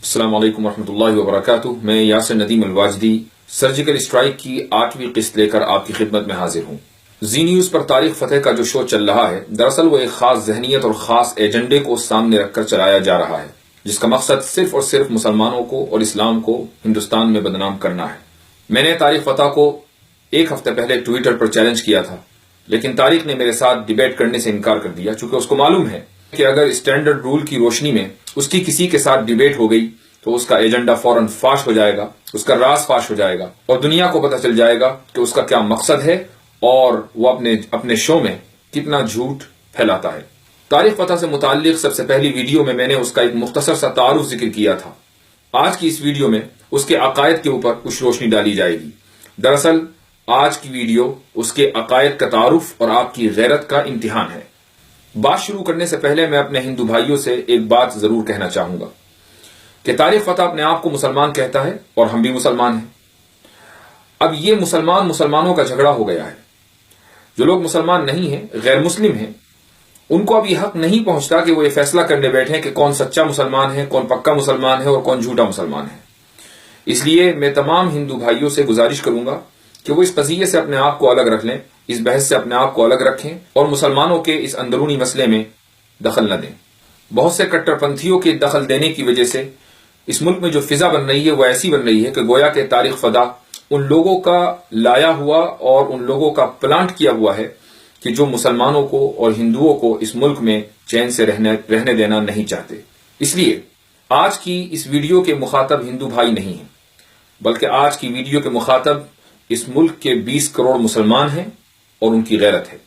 السلام علیکم ورحمۃ اللہ وبرکاتہ۔ میں یاسر ندیم الواجدی سرجیکل اسٹرائک کی 8ویں قسط لے کر آپ کی خدمت میں حاضر ہوں۔ زی نیوز پر طارق فتح کا جو شو چل رہا ہے، دراصل وہ ایک خاص ذہنیت اور خاص ایجنڈے کو سامنے رکھ کر چلایا جا رہا ہے، جس کا مقصد صرف اور صرف مسلمانوں کو اور اسلام کو ہندوستان میں بدنام کرنا ہے۔ میں نے طارق فتح کو ایک ہفتے پہلے ٹویٹر پر چیلنج کیا تھا، لیکن طارق نے میرے ساتھ ڈیبیٹ کرنے سے انکار کر دیا، چونکہ اس کو معلوم ہے کہ اگر اسٹینڈرڈ رول کی روشنی میں اس کی کسی کے ساتھ ڈیبیٹ ہو گئی تو اس کا ایجنڈا فوراً فاش ہو جائے گا، اس کا راز فاش ہو جائے گا اور دنیا کو پتہ چل جائے گا کہ اس کا کیا مقصد ہے اور وہ اپنے شو میں کتنا جھوٹ پھیلاتا ہے۔ طارق فتح سے متعلق سب سے پہلی ویڈیو میں نے اس کا ایک مختصر سا تعارف ذکر کیا تھا۔ آج کی اس ویڈیو میں اس کے عقائد کے اوپر کچھ روشنی ڈالی جائے گی۔ دراصل آج کی ویڈیو اس کے عقائد کا تعارف اور آپ کی غیرت کا امتحان ہے۔ بات شروع کرنے سے پہلے میں اپنے ہندو بھائیوں سے ایک بات ضرور کہنا چاہوں گا کہ طارق فتح اپنے آپ کو مسلمان کہتا ہے اور ہم بھی مسلمان ہیں۔ اب یہ مسلمانوں کا جھگڑا ہو گیا ہے۔ جو لوگ مسلمان نہیں ہیں، غیر مسلم ہیں، ان کو اب یہ حق نہیں پہنچتا کہ وہ یہ فیصلہ کرنے بیٹھیں کہ کون سچا مسلمان ہے، کون پکا مسلمان ہے اور کون جھوٹا مسلمان ہے۔ اس لیے میں تمام ہندو بھائیوں سے گزارش کروں گا کہ وہ اس قضیے سے اپنے آپ کو الگ رکھ لیں، اس بحث سے اپنے آپ کو الگ رکھیں اور مسلمانوں کے اس اندرونی مسئلے میں دخل نہ دیں۔ بہت سے کٹر پنتھیوں کے دخل دینے کی وجہ سے اس ملک میں جو فضا بن رہی ہے وہ ایسی بن رہی ہے کہ گویا کہ طارق فتح ان لوگوں کا لایا ہوا اور ان لوگوں کا پلانٹ کیا ہوا ہے کہ جو مسلمانوں کو اور ہندوؤں کو اس ملک میں چین سے رہنے دینا نہیں چاہتے۔ اس لیے آج کی اس ویڈیو کے مخاطب ہندو بھائی نہیں ہیں، بلکہ آج کی ویڈیو کے مخاطب اس ملک کے 20 کروڑ مسلمان ہیں اور ان کی غیرت ہے۔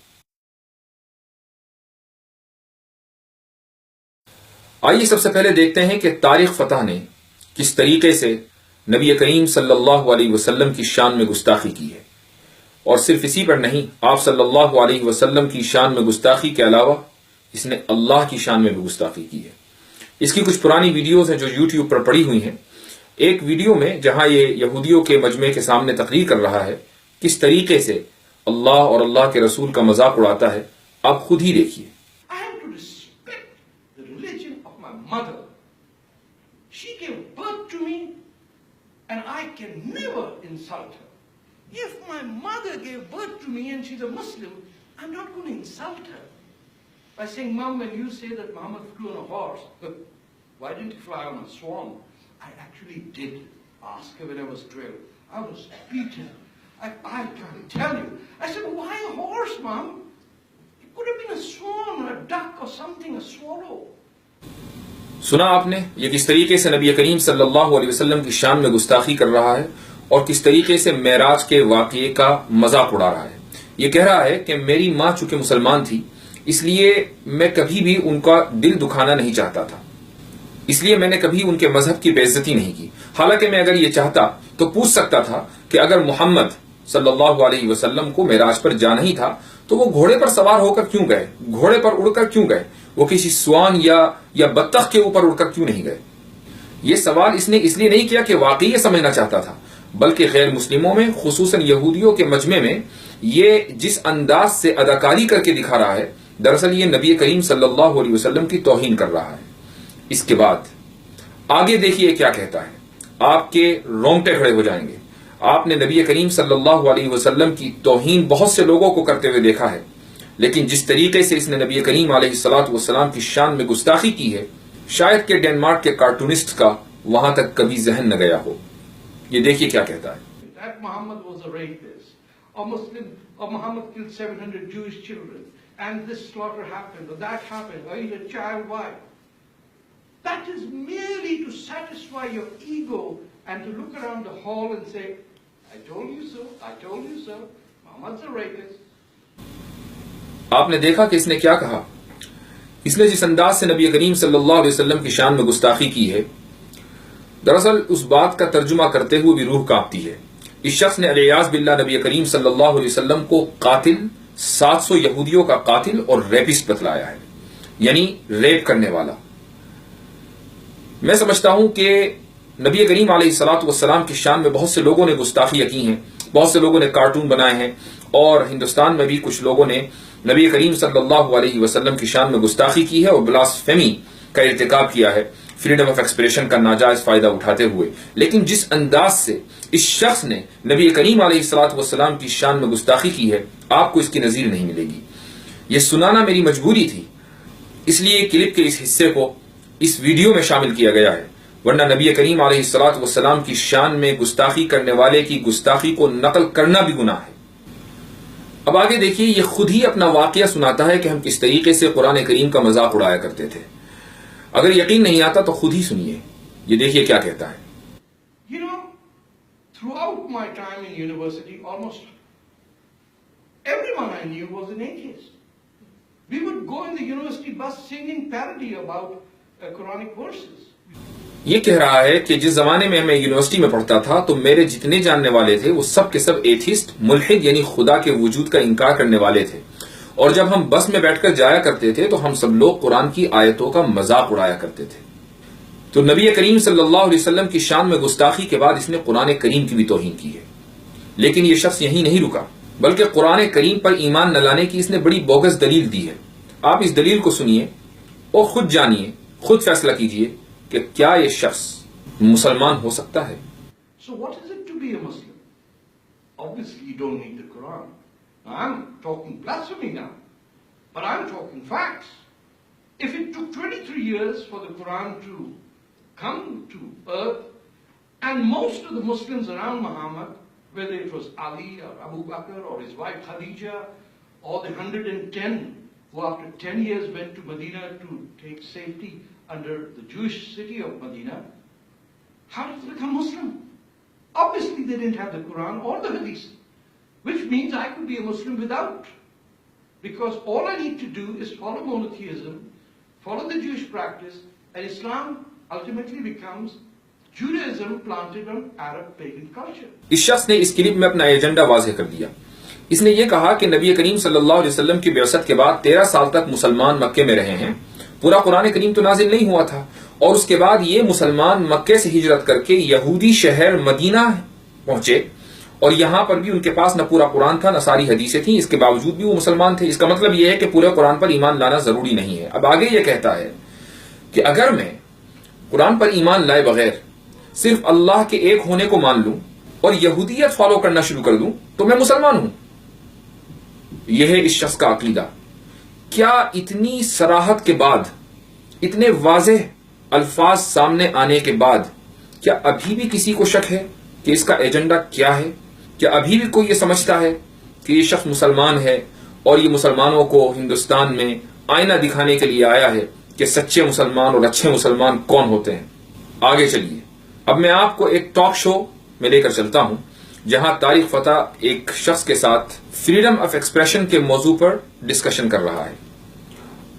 آئیے سب سے پہلے دیکھتے ہیں کہ طارق فتح نے کس طریقے سے نبی کریم صلی اللہ علیہ وسلم کی شان میں گستاخی کی ہے، اور صرف اسی پر نہیں، آپ صلی اللہ علیہ وسلم کی شان میں گستاخی کے علاوہ اس نے اللہ کی شان میں بھی گستاخی کی ہے۔ اس کی کچھ پرانی ویڈیوز ہیں جو یوٹیوب پر پڑی ہوئی ہیں۔ ایک ویڈیو میں جہاں یہ یہودیوں کے مجمع کے سامنے تقریر کر رہا ہے، کس طریقے سے اللہ اور اللہ کے رسول کا مذاق اڑاتا ہے، آپ خود ہی دیکھیے۔ Mother. She gave birth to me and I can never insult her. If my mother gave birth to me and she's a Muslim, I'm not going to insult her by saying, Mom, when you say that Muhammad flew on a horse, why didn't he fly on a swan? I actually did ask her when I was 12. I was beaten. I can't tell you. I said, why a horse, Mom? It could have been a swan or a duck or something, a swallow. سنا آپ نے یہ کس طریقے سے نبی کریم صلی اللہ علیہ وسلم کی شان میں گستاخی کر رہا ہے اور کس طریقے سے معراج کے واقعے کا مذاق اڑا رہا ہے۔ یہ کہہ رہا ہے کہ میری ماں چونکہ مسلمان تھی، اس لیے میں کبھی بھی ان کا دل دکھانا نہیں چاہتا تھا، اس لیے میں نے کبھی ان کے مذہب کی بے عزتی نہیں کی۔ حالانکہ میں اگر یہ چاہتا تو پوچھ سکتا تھا کہ اگر محمد صلی اللہ علیہ وسلم کو معراج پر جانا ہی تھا تو وہ گھوڑے پر سوار ہو کر کیوں گئے، گھوڑے پر اڑ کر کیوں گئے، وہ کسی سوان یا بطخ کے اوپر اڑ کر کیوں نہیں گئے؟ یہ سوال اس نے اس لیے نہیں کیا کہ واقعی یہ سمجھنا چاہتا تھا، بلکہ غیر مسلموں میں خصوصاً یہودیوں کے مجمع میں یہ جس انداز سے اداکاری کر کے دکھا رہا ہے، دراصل یہ نبی کریم صلی اللہ علیہ وسلم کی توہین کر رہا ہے۔ اس کے بعد آگے دیکھیے کیا کہتا ہے، آپ کے رونگٹے کھڑے ہو جائیں گے۔ آپ نے نبی کریم صلی اللہ علیہ وسلم کی توہین بہت سے لوگوں کو کرتے ہوئے دیکھا ہے، لیکن جس طریقے سے اس نے نبی کریم علیہ الصلوۃ والسلام کی شان میں گستاخی کی ہے، شاید کہ ڈنمارک کے کارٹونسٹ کا وہاں تک کبھی ذہن نہ گیا ہو۔ یہ دیکھیے کیا کہتا ہے۔ That Muhammad was a rapist, or Muslim, or Muhammad killed 700 Jewish children, and this slaughter happened, or that happened, or he's a child wife. That is merely to satisfy your ego and to look around the hall and say, I told you so, I told you so, Muhammad's a rapist. آپ نے دیکھا کہ اس نے کیا کہا۔ اس نے جس انداز سے نبی کریم صلی اللہ علیہ وسلم کی شان میں گستاخی کی ہے، دراصل اس بات کا ترجمہ کرتے ہوئے بھی روح کانپتی ہے۔ اس شخص نے علیاذ باللہ نبی کریم صلی اللہ علیہ وسلم کو قاتل، 700 یہودیوں کا قاتل اور ریپسٹ بتلایا ہے، یعنی ریپ کرنے والا۔ میں سمجھتا ہوں کہ نبی کریم علیہ الصلوۃ والسلام کی شان میں بہت سے لوگوں نے گستاخیاں کی ہیں، بہت سے لوگوں نے کارٹون بنائے ہیں، اور ہندوستان میں بھی کچھ لوگوں نے نبی کریم صلی اللہ علیہ وسلم کی شان میں گستاخی کی ہے اور بلاسفیمی کا ارتکاب کیا ہے۔ فریڈم آف ایکسپریشن کا ناجائز فائدہ اٹھاتے ہوئے، لیکن جس انداز سے اس شخص نے نبی کریم علیہ الصلوۃ والسلام کی شان میں گستاخی کی ہے، آپ کو اس کی نظیر نہیں ملے گی۔ یہ سنانا میری مجبوری تھی، اس لیے کلپ کے اس حصے کو اس ویڈیو میں شامل کیا گیا ہے، ورنہ نبی کریم علیہ الصلوۃ والسلام کی شان میں گستاخی کرنے والے کی گستاخی کو نقل کرنا بھی گناہ ہے۔ اب آگے دیکھیے، یہ خود ہی اپنا واقعہ سناتا ہے کہ ہم کس طریقے سے قرآن کریم کا مذاق اڑایا کرتے تھے۔ اگر یقین نہیں آتا تو خود ہی سنیے، یہ دیکھیے کیا کہتا ہے۔ You know, throughout my time in university, almost everyone I knew was an atheist. We would go in the university bus singing parody about Quranic verses. یہ کہہ رہا ہے کہ جس زمانے میں میں یونیورسٹی میں پڑھتا تھا تو میرے جتنے جاننے والے تھے وہ سب کے سب ایتھیسٹ، ملحد یعنی خدا کے وجود کا انکار کرنے والے تھے، اور جب ہم بس میں بیٹھ کر جایا کرتے تھے تو ہم سب لوگ قرآن کی آیتوں کا مذاق اڑایا کرتے تھے۔ تو نبی کریم صلی اللہ علیہ وسلم کی شان میں گستاخی کے بعد اس نے قرآن کریم کی بھی توہین کی ہے۔ لیکن یہ شخص یہیں نہیں رکا، بلکہ قرآن کریم پر ایمان نہ لانے کی اس نے بڑی بوگس دلیل دی ہے۔ آپ اس دلیل کو سنیے اور خود جانیے، خود فیصلہ کیجیے کہ کیا یہ شخص مسلمان ہو سکتا ہے۔ So what is it to be a Muslim? Obviously you don't need the Quran. Now, I'm talking blasphemy now, but I'm talking facts. If it took 23 years for the Quran to come to earth, and most of the Muslims around Muhammad, whether it was Ali or Abu Bakr or his wife Khadija, or the 110 who after 10 years went to Medina to take safety under the Jewish city of Medina, how did they become Muslim? Obviously they didn't have the Quran or the Hadith, which means I could be a Muslim without. Because all I need to do is follow monotheism, follow the Jewish practice, and Islam ultimately becomes Judaism planted on Arab pagan culture. اس شخص نے اس clip میں اپنا agenda واضح کر دیا۔ اس نے یہ کہا کہ نبی کریم صلی اللہ علیہ وسلم کی بعثت کے بعد 13 سال تک مسلمان مکے میں رہے ہیں، پورا قرآن کریم تو نازل نہیں ہوا تھا، اور اس کے بعد یہ مسلمان مکے سے ہجرت کر کے یہودی شہر مدینہ پہنچے، اور یہاں پر بھی ان کے پاس نہ پورا قرآن تھا نہ ساری حدیثیں تھیں، اس کے باوجود بھی وہ مسلمان تھے۔ اس کا مطلب یہ ہے کہ پورے قرآن پر ایمان لانا ضروری نہیں ہے۔ اب آگے یہ کہتا ہے کہ اگر میں قرآن پر ایمان لائے بغیر صرف اللہ کے ایک ہونے کو مان لوں اور یہودیت فالو کرنا شروع کر دوں تو میں مسلمان ہوں۔ یہ ہے اس شخص کا عقیدہ۔ کیا اتنی صراحت کے بعد، اتنے واضح الفاظ سامنے آنے کے بعد، کیا ابھی بھی کسی کو شک ہے کہ اس کا ایجنڈا کیا ہے؟ کیا ابھی بھی کوئی یہ سمجھتا ہے کہ یہ شخص مسلمان ہے اور یہ مسلمانوں کو ہندوستان میں آئینہ دکھانے کے لیے آیا ہے کہ سچے مسلمان اور اچھے مسلمان کون ہوتے ہیں؟ آگے چلیے، اب میں آپ کو ایک ٹاک شو میں لے کر چلتا ہوں جہاں طارق فتح ایک شخص کے ساتھ فریڈم آف ایکسپریشن کے موضوع پر ڈسکشن کر رہا ہے،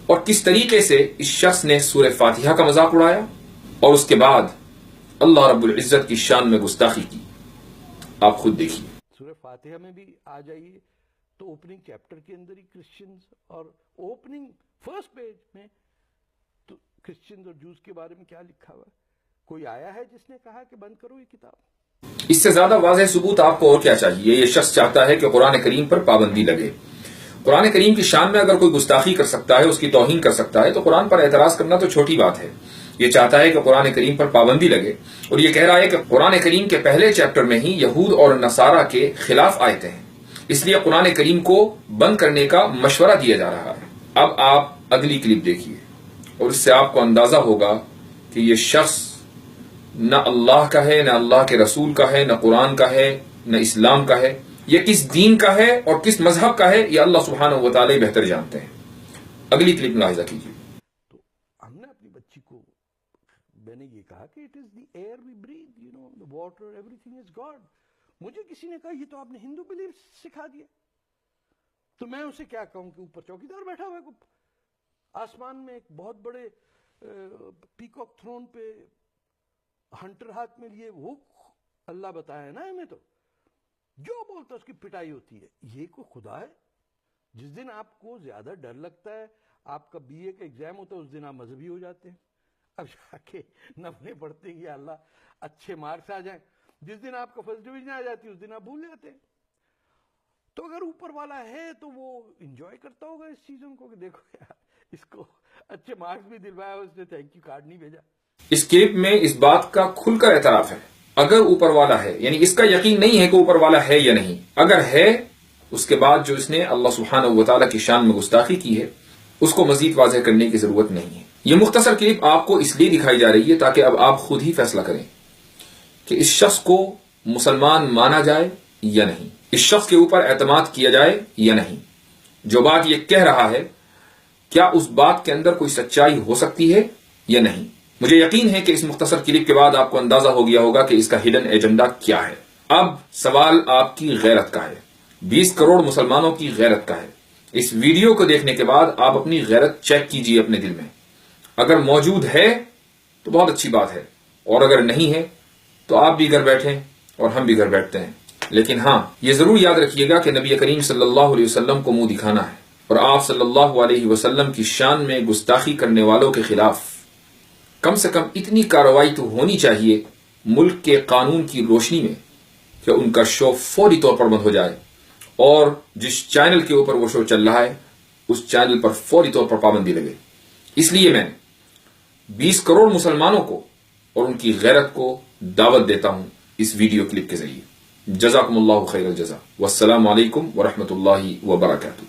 اور کس طریقے سے اس شخص نے سورہ فاتحہ کا مذاق اڑایا اور اس کے بعد اللہ رب العزت کی شان میں گستاخی کی۔ آپ خود دیکھیے۔ سورہ فاتحہ میں بھی آ جائیے تو اوپننگ چیپٹر کے اندر ہی کرسچنز، اور اوپننگ فرسٹ پیج میں تو کرسچنز اور جوز کے بارے میں کیا لکھا ہوا ہے؟ کوئی آیا ہے جس نے کہا کہ بند کرو یہ کتاب؟ اس سے زیادہ واضح ثبوت آپ کو اور کیا چاہیے؟ یہ شخص چاہتا ہے کہ قرآن کریم پر پابندی لگے۔ قرآن کریم کی شان میں اگر کوئی گستاخی کر سکتا ہے، اس کی توہین کر سکتا ہے، تو قرآن پر اعتراض کرنا تو چھوٹی بات ہے۔ یہ چاہتا ہے کہ قرآن کریم پر پابندی لگے، اور یہ کہہ رہا ہے کہ قرآن کریم کے پہلے چیپٹر میں ہی یہود اور نصارہ کے خلاف آیتیں ہیں، اس لیے قرآن کریم کو بند کرنے کا مشورہ دیا جا رہا ہے۔ اب آپ اگلی کلپ دیکھیے اور اس سے آپ کو اندازہ ہوگا کہ یہ شخص نہ اللہ کا ہے، نہ اللہ کے رسول کا ہے، نہ قرآن کا ہے، نہ اسلام کا ہے، یہ کس دین کا ہے اور کس مذہب کا ہے یہ اللہ سبحانہ و تعالی بہتر جانتے ہیں۔ اگلی کلپ ملاحظہ کیجیے۔ تو ہم نے اپنی بچی کو، میں نے یہ کہا کہ it is the air we breathe, you know, the water, everything is God. مجھے کسی نے کہا یہ تو آپ نے ہندو بلیف سکھا دیا، تو میں اسے کیا کہوں کہ اوپر چوکیدار بیٹھا ہوا ہے، آسمان میں ایک بہت بڑے پیکاک تھرون پہ ہنٹر ہاتھ میں لیے، وہ اللہ بتایا ہے نا ہمیں، تو جو بولتا اس کی پٹائی ہوتی ہے۔ یہ کوئی خدا ہے؟ جس دن آپ کو زیادہ ڈر لگتا ہے، آپ کا بی اے کا ایگزام ہوتا ہے، اس دن آپ مذہبی ہو جاتے ہیں، اب جا کے نفلیں پڑھتے ہیں کہ اللہ اچھے مارکس آ جائیں۔ جس دن آپ کا فرسٹ ڈویژن آ جاتی ہے اس دن آپ بھول جاتے ہیں۔ تو اگر اوپر والا ہے تو وہ انجوائے کرتا ہوگا اس چیزوں کو کہ دیکھو یار اس کو اچھے مارکس بھی دلوایا، اس نے تھینک یو کارڈ نہیں بھیجا۔ اس کلپ میں اس بات کا کھل کر اعتراف ہے، اگر اوپر والا ہے، یعنی اس کا یقین نہیں ہے کہ اوپر والا ہے یا نہیں، اگر ہے اس کے بعد جو اس نے اللہ سبحانہ و تعالیٰ کی شان میں گستاخی کی ہے اس کو مزید واضح کرنے کی ضرورت نہیں ہے۔ یہ مختصر کلپ آپ کو اس لیے دکھائی جا رہی ہے تاکہ اب آپ خود ہی فیصلہ کریں کہ اس شخص کو مسلمان مانا جائے یا نہیں، اس شخص کے اوپر اعتماد کیا جائے یا نہیں۔ جو بات یہ کہہ رہا ہے کیا اس بات کے اندر کوئی سچائی ہو سکتی ہے یا نہیں؟ مجھے یقین ہے کہ اس مختصر کلپ کے بعد آپ کو اندازہ ہو گیا ہوگا کہ اس کا ہڈن ایجنڈا کیا ہے۔ اب سوال آپ کی غیرت کا ہے، 20 کروڑ مسلمانوں کی غیرت کا ہے۔ اس ویڈیو کو دیکھنے کے بعد آپ اپنی غیرت چیک کیجئے اپنے دل میں، اگر موجود ہے تو بہت اچھی بات ہے، اور اگر نہیں ہے تو آپ بھی گھر بیٹھیں اور ہم بھی گھر بیٹھتے ہیں۔ لیکن ہاں، یہ ضرور یاد رکھیے گا کہ نبی کریم صلی اللہ علیہ وسلم کو منہ دکھانا ہے، اور آپ صلی اللہ علیہ وسلم کی شان میں گستاخی کرنے والوں کے خلاف کم سے کم اتنی کارروائی تو ہونی چاہیے ملک کے قانون کی روشنی میں کہ ان کا شو فوری طور پر بند ہو جائے، اور جس چینل کے اوپر وہ شو چل رہا ہے اس چینل پر فوری طور پر پابندی لگے۔ اس لیے میں 20 کروڑ مسلمانوں کو اور ان کی غیرت کو دعوت دیتا ہوں اس ویڈیو کلپ کے ذریعے۔ جزاکم اللہ خیر الجزا، والسلام علیکم ورحمۃ اللہ وبرکاتہ۔